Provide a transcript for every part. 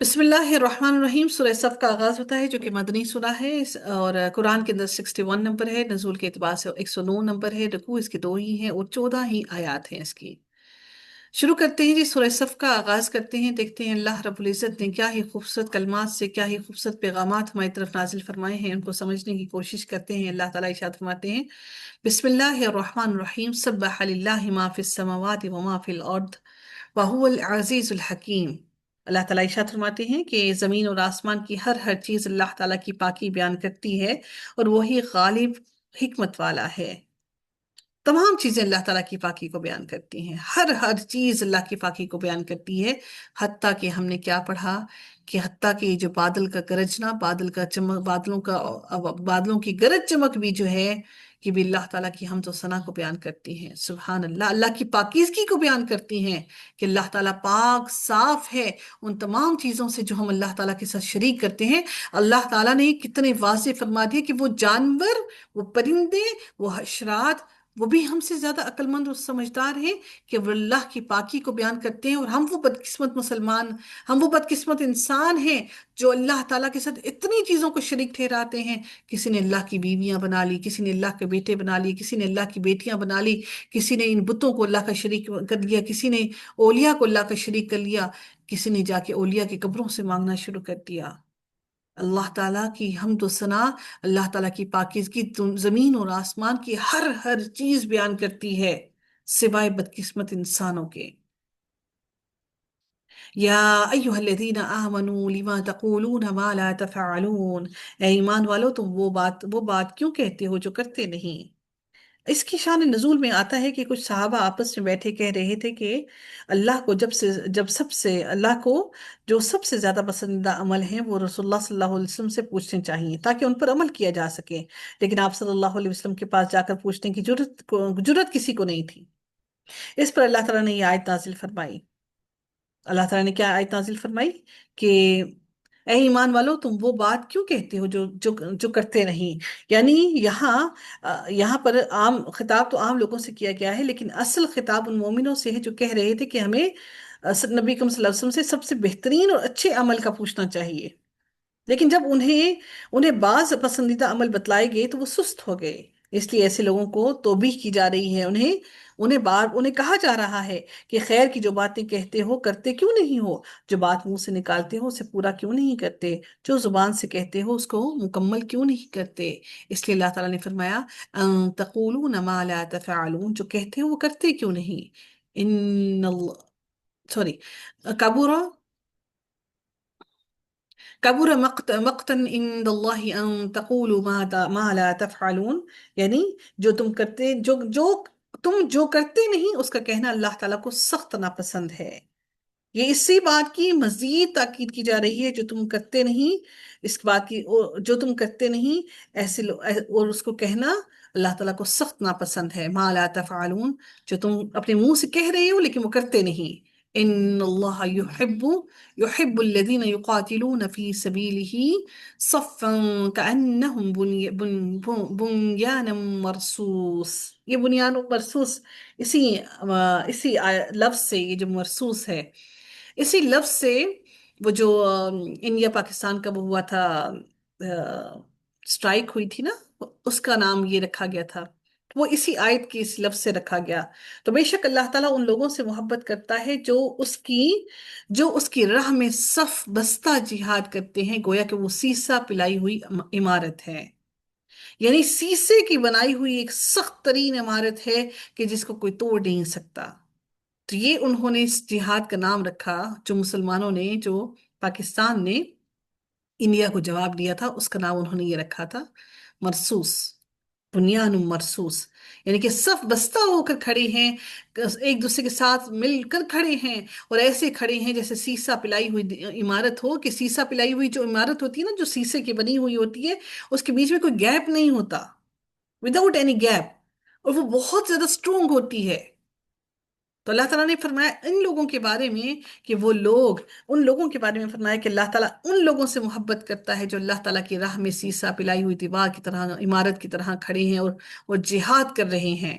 بسم اللہ الرحمن الرحیم۔ سورہ صف کا آغاز ہوتا ہے جو کہ مدنی سورہ ہے اور قرآن کے اندر 61 نمبر ہے، نزول کے اعتبار سے 109 نمبر ہے، رکوع اس کے 2 ہی ہیں اور 14 ہی آیات ہیں اس کی۔ شروع کرتے ہیں جی، سورہ صف کا آغاز کرتے ہیں، دیکھتے ہیں اللہ رب العزت نے کیا ہی خوبصورت کلمات سے کیا ہی خوبصورت پیغامات ہماری طرف نازل فرمائے ہیں، ان کو سمجھنے کی کوشش کرتے ہیں۔ اللہ تعالیٰ ارشاد فرماتے ہیں، بسم اللہ الرحمن الرحیم، سبح للہ ما فی السماوات وما فی الارض وہو العزیز الحکیم۔ اللہ تعالیٰ ارشاد فرماتے ہیں کہ زمین اور آسمان کی ہر چیز اللہ تعالیٰ کی پاکی بیان کرتی ہے اور وہی غالب حکمت والا ہے۔ تمام چیزیں اللہ تعالیٰ کی پاکی کو بیان کرتی ہیں، ہر چیز اللہ کی پاکی کو بیان کرتی ہے۔ حتیٰ کہ ہم نے کیا پڑھا کہ حتیٰ کہ جو بادل کا گرجنا، بادل کا چمک، بادلوں کی گرج چمک بھی جو ہے کہ بھی اللہ تعالیٰ کی حمد و ثنا کو بیان کرتی ہیں۔ سبحان اللہ، اللہ کی پاکیزگی کو بیان کرتی ہیں کہ اللہ تعالیٰ پاک صاف ہے ان تمام چیزوں سے جو ہم اللہ تعالیٰ کے ساتھ شریک کرتے ہیں۔ اللہ تعالیٰ نے کتنے واضح فرما دیا کہ وہ جانور، وہ پرندے، وہ حشرات، وہ بھی ہم سے زیادہ عقل مند اور سمجھدار ہیں کہ وہ اللہ کی پاکی کو بیان کرتے ہیں، اور ہم وہ بدقسمت مسلمان، ہم وہ بدقسمت انسان ہیں جو اللہ تعالیٰ کے ساتھ اتنی چیزوں کو شریک ٹھہراتے ہیں۔ کسی نے اللہ کی بیویاں بنا لی، کسی نے اللہ کے بیٹے بنا لی، کسی نے اللہ کی بیٹیاں بنا لی، کسی نے ان بتوں کو اللہ کا شریک کر لیا، کسی نے اولیاء کو اللہ کا شریک کر لیا، کسی نے جا کے اولیاء کی قبروں سے مانگنا شروع کر دیا۔ اللہ تعالیٰ کی حمد و ثنا، اللہ تعالیٰ کی پاکیزگی زمین اور آسمان کی ہر چیز بیان کرتی ہے سوائے بدقسمت انسانوں کے۔ یا ایہا الذین آمنوا لما تقولون ما لا تفعلون، اے ایمان والو تم وہ بات کیوں کہتے ہو جو کرتے نہیں۔ اس کی شان نزول میں آتا ہے کہ کچھ صحابہ آپس میں بیٹھے کہہ رہے تھے کہ اللہ کو اللہ کو جو سب سے زیادہ پسندیدہ عمل ہیں وہ رسول اللہ صلی اللہ علیہ وسلم سے پوچھنے چاہیے تاکہ ان پر عمل کیا جا سکے، لیکن آپ صلی اللہ علیہ وسلم کے پاس جا کر پوچھنے کی جرت کسی کو نہیں تھی۔ اس پر اللہ تعالیٰ نے یہ آیت نازل فرمائی۔ اللہ تعالیٰ نے کیا آیت نازل فرمائی کہ اے ایمان والو تم وہ بات کیوں کہتے ہو جو کرتے نہیں۔ یعنی یہاں پر عام خطاب تو عام لوگوں سے کیا گیا ہے، لیکن اصل خطاب ان مومنوں سے ہے جو کہہ رہے تھے کہ ہمیں نبی کریم صلی اللہ علیہ وسلم سے سب سے بہترین اور اچھے عمل کا پوچھنا چاہیے، لیکن جب انہیں بعض پسندیدہ عمل بتلائے گئے تو وہ سست ہو گئے۔ اس لیے ایسے لوگوں کو توبیح کی جا رہی ہے، انہیں کہا جا رہا ہے کہ خیر کی جو باتیں کہتے ہو کرتے کیوں نہیں ہو، جو بات منہ سے نکالتے ہو اسے پورا کیوں نہیں کرتے، جو زبان سے کہتے ہو اس کو مکمل کیوں نہیں کرتے۔ اس لیے اللہ تعالیٰ نے فرمایا ان تقولون ما لا تفعلون، جو کہتے ہو وہ کرتے کیوں نہیں۔ ان اللہ، سوری، کبورا کبر مقتا عند اللہ ان تقولوا ما لا تفعلون، یعنی جو کرتے نہیں اس کا کہنا اللہ تعالیٰ کو سخت ناپسند ہے۔ یہ اسی بات کی مزید تاکید کی جا رہی ہے جو تم کرتے نہیں، اس بات کی جو تم کرتے نہیں اور اس کو کہنا اللہ تعالیٰ کو سخت ناپسند ہے۔ ما لا تفعلون، جو تم اپنے منہ سے کہہ رہے ہو لیکن وہ کرتے نہیں۔ ان اللہ يحب الذين يقاتلون في سبيله صفا كأنهم بنيان مرصوص۔ یہ بنیان مرصوص اسی لفظ سے، یہ جو مرصوص ہے اسی لفظ سے وہ جو انڈیا پاکستان کا وہ ہوا تھا، سٹرائک ہوئی تھی نا، اس کا نام یہ رکھا گیا تھا، وہ اسی آیت کی اس لفظ سے رکھا گیا۔ تو بے شک اللہ تعالیٰ ان لوگوں سے محبت کرتا ہے جو اس کی راہ میں صف بستہ جہاد کرتے ہیں، گویا کہ وہ سیسا پلائی ہوئی عمارت ہے، یعنی سیسے کی بنائی ہوئی ایک سخت ترین عمارت ہے کہ جس کو کوئی توڑ نہیں سکتا۔ تو یہ انہوں نے اس جہاد کا نام رکھا، جو مسلمانوں نے، جو پاکستان نے انڈیا کو جواب دیا تھا، اس کا نام انہوں نے یہ رکھا تھا مرصوص، بنیان مرصوص، یعنی کہ صف بستہ ہو کر کھڑے ہیں، ایک دوسرے کے ساتھ مل کر کھڑے ہیں، اور ایسے کھڑے ہیں جیسے سیسا پلائی ہوئی عمارت ہو، کہ سیسا پلائی ہوئی جو عمارت ہوتی ہے نا، جو سیسے کی بنی ہوئی ہوتی ہے، اس کے بیچ میں کوئی گیپ نہیں ہوتا، وداؤٹ اینی گیپ، اور وہ بہت زیادہ اسٹرونگ ہوتی ہے۔ تو اللہ تعالیٰ نے فرمایا ان لوگوں کے بارے میں کہ ان لوگوں کے بارے میں فرمایا کہ اللہ تعالیٰ ان لوگوں سے محبت کرتا ہے جو اللہ تعالیٰ کی راہ میں سیسا پلائی ہوئی دیوار کی طرح، عمارت کی طرح کھڑے ہیں اور جہاد کر رہے ہیں۔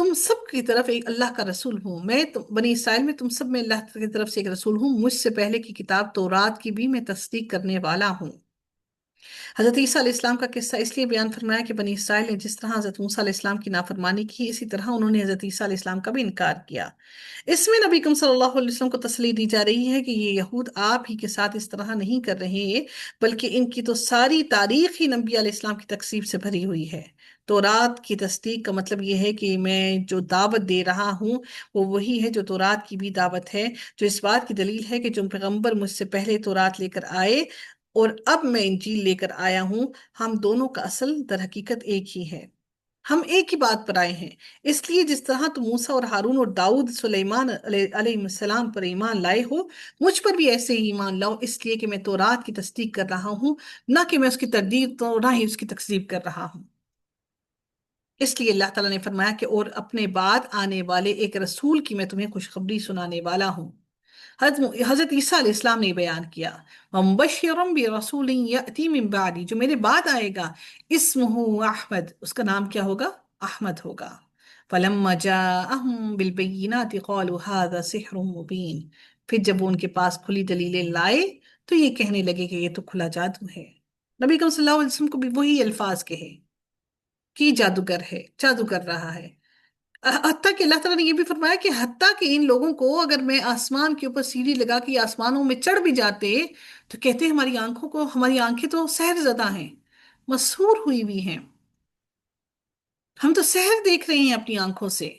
تم سب کی طرف ایک اللہ کا رسول ہوں، بنی اسرائیل میں تم سب میں اللہ کی طرف سے ایک رسول ہوں، مجھ سے پہلے کی کتاب تورات کی بھی میں تصدیق کرنے والا ہوں۔ حضرت عیسیٰ علیہ السلام کا قصہ اس لیے بیان فرمایا کہ بنی اسرائیل نے جس طرح حضرت موسیٰ علیہ السلام کی نافرمانی کی، اسی طرح انہوں نے حضرت عیسیٰ علیہ السلام کا بھی انکار کیا۔ اس میں نبی کریم صلی اللہ علیہ وسلم کو تسلی دی جا رہی ہے کہ یہ یہود آپ ہی کے ساتھ اس طرح نہیں کر رہے، بلکہ ان کی تو ساری تاریخ ہی نبی علیہ السلام کی تکذیب سے بھری ہوئی ہے۔ تورات کی تصدیق کا مطلب یہ ہے کہ میں جو دعوت دے رہا ہوں وہ وہی ہے جو تورات کی بھی دعوت ہے، جو اس بات کی دلیل ہے کہ جو پیغمبر مجھ سے پہلے تورات لے کر آئے اور اب میں انجیل لے کر آیا ہوں، ہم دونوں کا اصل در حقیقت ایک ہی ہے، ہم ایک ہی بات پر آئے ہیں۔ اس لیے جس طرح تم موسیٰ اور ہارون اور داؤد سلیمان علیہ السلام پر ایمان لائے ہو، مجھ پر بھی ایسے ہی ایمان لاؤ، اس لیے کہ میں تورات کی تصدیق کر رہا ہوں، نہ کہ میں اس کی تردید تو نہ ہی اس کی تکذیب کر رہا ہوں۔ اس لیے اللہ تعالیٰ نے فرمایا کہ اور اپنے بعد آنے والے ایک رسول کی میں تمہیں خوشخبری سنانے والا ہوں۔ حضرت عیسیٰ علیہ السلام نے بیان کیا، وَمُبَشِّرًا بِرَسُولٍ يَأْتِي مِن بَعْدِي، جو میرے بعد آئے گا، اسمہ احمد، اس کا نام کیا ہوگا؟ احمد ہوگا۔ فَلَمَّا جَاءَهُم بِالْبَيِّنَاتِ قَالُوا هَذَا سِحْرٌ مُبِينٌ، پھر جب وہ ان کے پاس کھلی دلیلیں لائے تو یہ کہنے لگے کہ یہ تو کھلا جادو ہے۔ نبی کریم صلی اللہ علیہ وسلم کو بھی وہی الفاظ کہے کہ جادوگر ہے، جادو کر رہا ہے۔ حتیٰ کہ اللہ تعالیٰ نے یہ بھی فرمایا کہ حتیٰ کہ ان لوگوں کو اگر میں آسمان کے اوپر سیڑھی لگا کے یہ آسمانوں میں چڑھ بھی جاتے تو کہتے ہیں ہماری آنکھیں تو سحر زدہ ہیں، مسحور ہوئی ہوئی ہیں، ہم تو سحر دیکھ رہے ہیں اپنی آنکھوں سے۔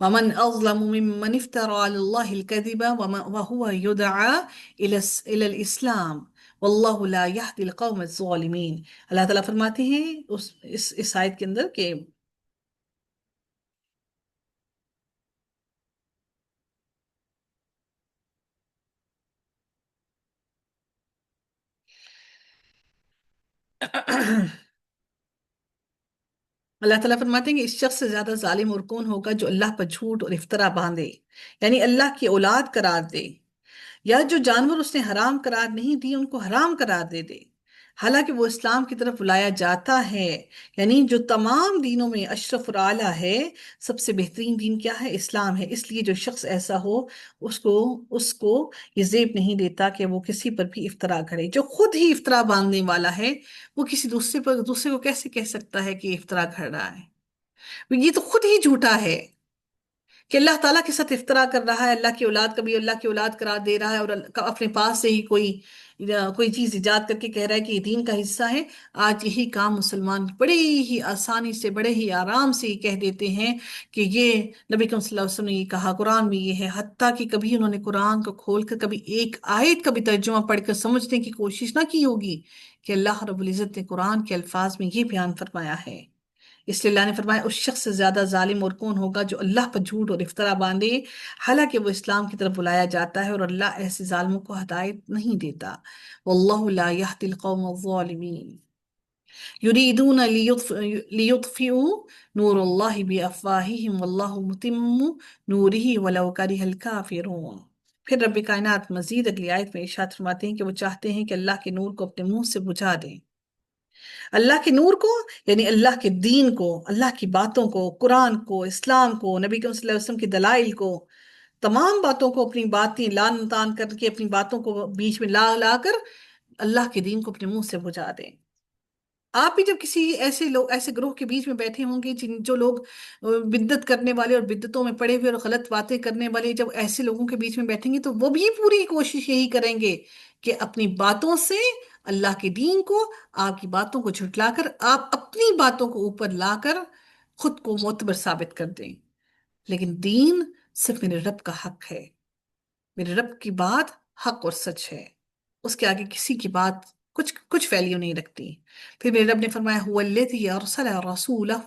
وَمَنْ أَظْلَمُ مِمَّنِ افْتَرَى عَلَى اللَّهِ الْكَذِبَ وَهُوَ يُدْعَى إِلَى الْإِسْلَامِ وَاللَّهُ لَا يَهْدِي الْقَوْمَ الظَّالِمِينَ۔ اللہ تعالیٰ فرماتے ہیں اس آیت کے اندر کہ اللہ تعالیٰ فرماتے ہیں کہ اس شخص سے زیادہ ظالم اور کون ہوگا جو اللہ پر جھوٹ اور افطرا باندھے، یعنی اللہ کی اولاد قرار دے، یا جو جانور اس نے حرام قرار نہیں دی ان کو حرام قرار دے حالانکہ وہ اسلام کی طرف بلایا جاتا ہے، یعنی جو تمام دینوں میں اشرف اور اعلیٰ ہے، سب سے بہترین دین کیا ہے؟ اسلام ہے۔ اس لیے جو شخص ایسا ہو اس کو یہ زیب نہیں دیتا کہ وہ کسی پر بھی افطرا کرے۔ جو خود ہی افطرا باندھنے والا ہے وہ کسی دوسرے کو کیسے کہہ سکتا ہے کہ یہ افطرا کر رہا ہے؟ یہ تو خود ہی جھوٹا ہے کہ اللہ تعالیٰ کے ساتھ افطرا کر رہا ہے، اللہ کی اولاد کا بھی اللہ کی اولاد قرار دے رہا ہے، اور اپنے پاس سے ہی کوئی چیز ایجاد کر کے کہہ رہا ہے کہ یہ دین کا حصہ ہے۔ آج یہی کام مسلمان بڑے ہی آسانی سے، بڑے ہی آرام سے کہہ دیتے ہیں کہ یہ نبی کریم صلی اللہ علیہ وسلم نے یہ کہا، قرآن میں یہ ہے، حتیٰ کہ کبھی انہوں نے قرآن کو کھول کر کبھی ایک آیت کا بھی ترجمہ پڑھ کر سمجھنے کی کوشش نہ کی ہوگی کہ اللہ رب العزت نے قرآن کے الفاظ میں یہ بیان فرمایا ہے۔ اس لیے اللہ نے فرمایا اس شخص سے زیادہ ظالم اور کون ہوگا جو اللہ پر جھوٹ اور افطرا باندھے حالانکہ وہ اسلام کی طرف بلایا جاتا ہے، اور اللہ ایسے ظالموں کو ہدایت نہیں دیتا۔ واللہ لا يهدي القوم الظالمین یریدون لیطفئوا نور اللہ بافواہہم واللہ متم نورہ ولو کرہ الکافرون۔ پھر رب کائنات مزید اگلی آیت میں ارشاد فرماتے ہیں کہ وہ چاہتے ہیں کہ اللہ کے نور کو اپنے منہ سے بجھا دیں۔ اللہ کے نور کو یعنی اللہ کے دین کو، اللہ کی باتوں کو، قرآن کو، اسلام کو، نبی کریم صلی اللہ علیہ وسلم کی دلائل کو، تمام باتوں کو، اپنی باتیں لان تان کر کے اپنی باتوں کو بیچ میں لا لا کر اللہ کے دین کو اپنے منہ سے بجھا دیں۔ آپ بھی جب کسی ایسے گروہ کے بیچ میں بیٹھے ہوں گے جو لوگ بدعت کرنے والے اور بدعتوں میں پڑے ہوئے اور غلط باتیں کرنے والے، جب ایسے لوگوں کے بیچ میں بیٹھیں گے تو وہ بھی پوری کوشش یہی کریں گے کہ اپنی باتوں سے اللہ کے دین کو، آپ کی باتوں کو جھٹلا کر آپ اپنی باتوں کو اوپر لا کر خود کو معتبر ثابت کر دیں۔ لیکن دین صرف میرے رب کا حق ہے، میرے رب کی بات حق اور سچ ہے، اس کے آگے کسی کی بات کچھ ویلیو نہیں رکھتی۔ پھر میرے رب نے فرمایا هو الذی ارسل رسولہ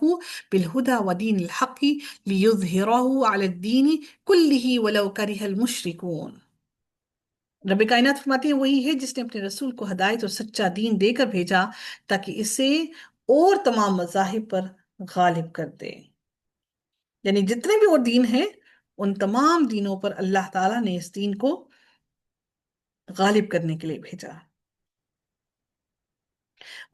بالہدی ودین الحق لیظہرہ علی الدین کلہ ولو کرہ المشرکون۔ رب کائنات فرماتی ہیں وہی ہے جس نے اپنے رسول کو ہدایت اور سچا دین دے کر بھیجا تاکہ اسے اور تمام مذاہب پر غالب کر دے، یعنی جتنے بھی اور دین ہیں ان تمام دینوں پر اللہ تعالیٰ نے اس دین کو غالب کرنے کے لیے بھیجا۔